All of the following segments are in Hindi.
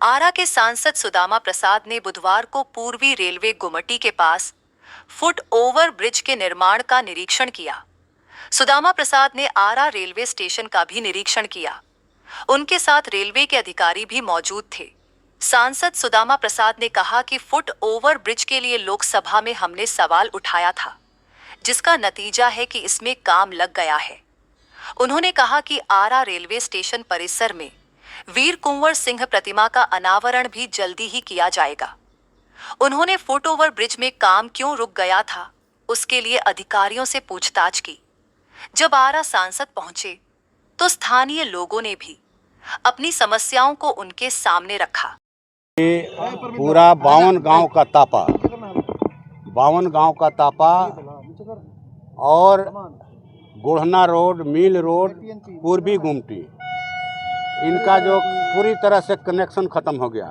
आरा के सांसद सुदामा प्रसाद ने बुधवार को पूर्वी रेलवे गुमटी के पास फुट ओवर ब्रिज के निर्माण का निरीक्षण किया। सुदामा प्रसाद ने आरा रेलवे स्टेशन का भी निरीक्षण किया। उनके साथ रेलवे के अधिकारी भी मौजूद थे। सांसद सुदामा प्रसाद ने कहा कि फुट ओवर ब्रिज के लिए लोकसभा में हमने सवाल उठाया था, जिसका नतीजा है कि इसमें काम लग गया है। उन्होंने कहा कि आरा रेलवे स्टेशन परिसर में वीर कुंवर सिंह प्रतिमा का अनावरण भी जल्दी ही किया जाएगा। उन्होंने फुट ओवर ब्रिज में काम क्यों रुक गया था, उसके लिए अधिकारियों से पूछताछ की। जब आरा सांसद पहुंचे तो स्थानीय लोगों ने भी अपनी समस्याओं को उनके सामने रखा। पूरा 52 गांव का तापा और गुढ़ना रोड, मिल रोड, पूर्वी गुमटी, इनका जो पूरी तरह से कनेक्शन ख़त्म हो गया।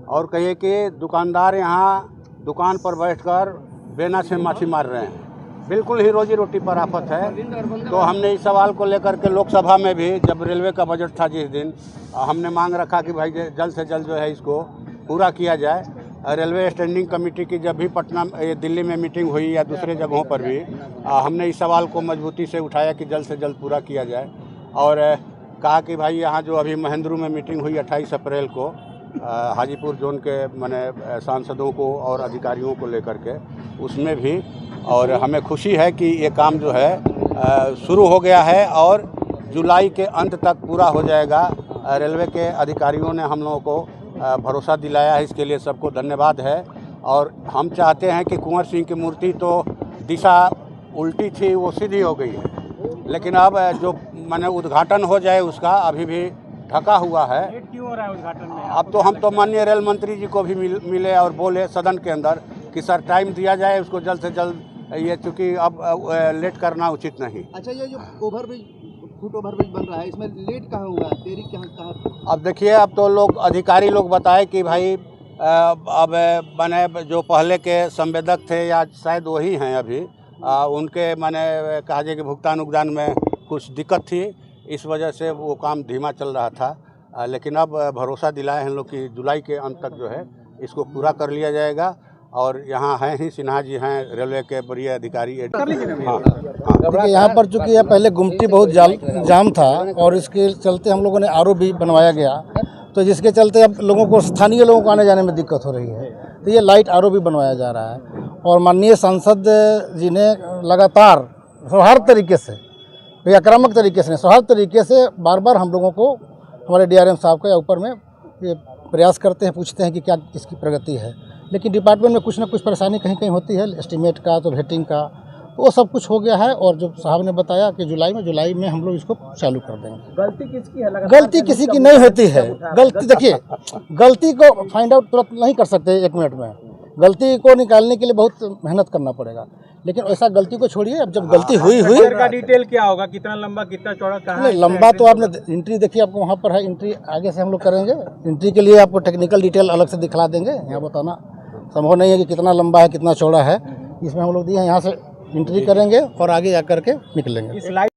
और कहिए कि दुकानदार यहाँ दुकान पर बैठकर बेना से माछी मार रहे हैं, बिल्कुल ही रोजी रोटी पर आफत है। तो हमने इस सवाल को लेकर के लोकसभा में भी, जब रेलवे का बजट था जिस दिन, हमने मांग रखा कि भाई जल्द से जल्द जो है इसको पूरा किया जाए। रेलवे स्टैंडिंग कमेटी की जब भी पटना दिल्ली में मीटिंग हुई या दूसरे जगहों पर भी, हमने इस सवाल को मजबूती से उठाया कि जल्द से जल्द पूरा किया जाए। और कहा कि भाई यहाँ जो अभी महेंद्रू में मीटिंग हुई 28 अप्रैल को हाजीपुर जोन के माने सांसदों को और अधिकारियों को लेकर के, उसमें भी, और हमें खुशी है कि ये काम जो है शुरू हो गया है और जुलाई के अंत तक पूरा हो जाएगा। रेलवे के अधिकारियों ने हम लोगों को भरोसा दिलाया है, इसके लिए सबको धन्यवाद है। और हम चाहते हैं कि कुंवर सिंह की मूर्ति तो दिशा उल्टी थी, वो सीधी हो गई है, लेकिन अब जो माने उद्घाटन हो जाए उसका अभी भी ढका हुआ है। क्यों हो रहा है उद्घाटन में? अब तो हम तो माननीय रेल मंत्री जी को भी मिले और बोले सदन के अंदर कि सर टाइम दिया जाए उसको जल्द से जल्द, ये चूँकि अब लेट करना उचित नहीं। अच्छा, ये जो फुट ओवर ब्रिज बन रहा है, इसमें लेट कहाँ हुआ है, देरी कहाँ? अब देखिए, अब तो लोग अधिकारी लोग बताए कि भाई अब माने जो पहले के संवेदक थे या शायद वही हैं अभी, उनके माने कहा जाए कि भुगतान उगतान में कुछ दिक्कत थी, इस वजह से वो काम धीमा चल रहा था। लेकिन अब भरोसा दिलाए हैं लोग कि जुलाई के अंत तक जो है इसको पूरा कर लिया जाएगा। और यहाँ हैं ही सिन्हा जी हैं, रेलवे के वरीय अधिकारी। देखिए, यहाँ पर चूँकि यह पहले गुमटी बहुत जाम था और इसके चलते हम लोगों ने आरओ भी बनवाया गया, तो जिसके चलते अब लोगों को, स्थानीय लोगों को आने जाने में दिक्कत हो रही है। तो ये लाइट आरओ भी बनवाया जा रहा है। और माननीय सांसद जी ने लगातार सौहार्द तरीके से, आक्रामक तरीके से, सौहार्द तरीके से बार बार हम लोगों को, हमारे डीआरएम साहब के ऊपर में ये प्रयास करते हैं, पूछते हैं कि क्या इसकी प्रगति है। लेकिन डिपार्टमेंट में कुछ ना कुछ परेशानी कहीं कहीं होती है, एस्टीमेट का, तो वेटिंग का, तो वो सब कुछ हो गया है। और जो साहब ने बताया कि जुलाई में हम लोग इसको चालू कर देंगे। गलती किसकी है? गलती किसी की नहीं होती है। गलती, देखिए, गलती को फाइंड आउट तुरंत नहीं कर सकते 1 मिनट में। गलती को निकालने के लिए बहुत मेहनत करना पड़ेगा, लेकिन ऐसा गलती को छोड़िए। अब जब गलती हुई का डिटेल क्या होगा, कितना लंबा, कितना चौड़ा, कहाँ? लंबा तो आपने एंट्री देखिए, आपको वहाँ पर है एंट्री, आगे से हम लोग करेंगे। एंट्री के लिए आपको टेक्निकल डिटेल अलग से दिखला देंगे। यहाँ बताना संभव नहीं है कि कितना लंबा है, कितना चौड़ा है। इसमें हम लोग दिए, यहाँ से एंट्री करेंगे और आगे जा करके निकलेंगे।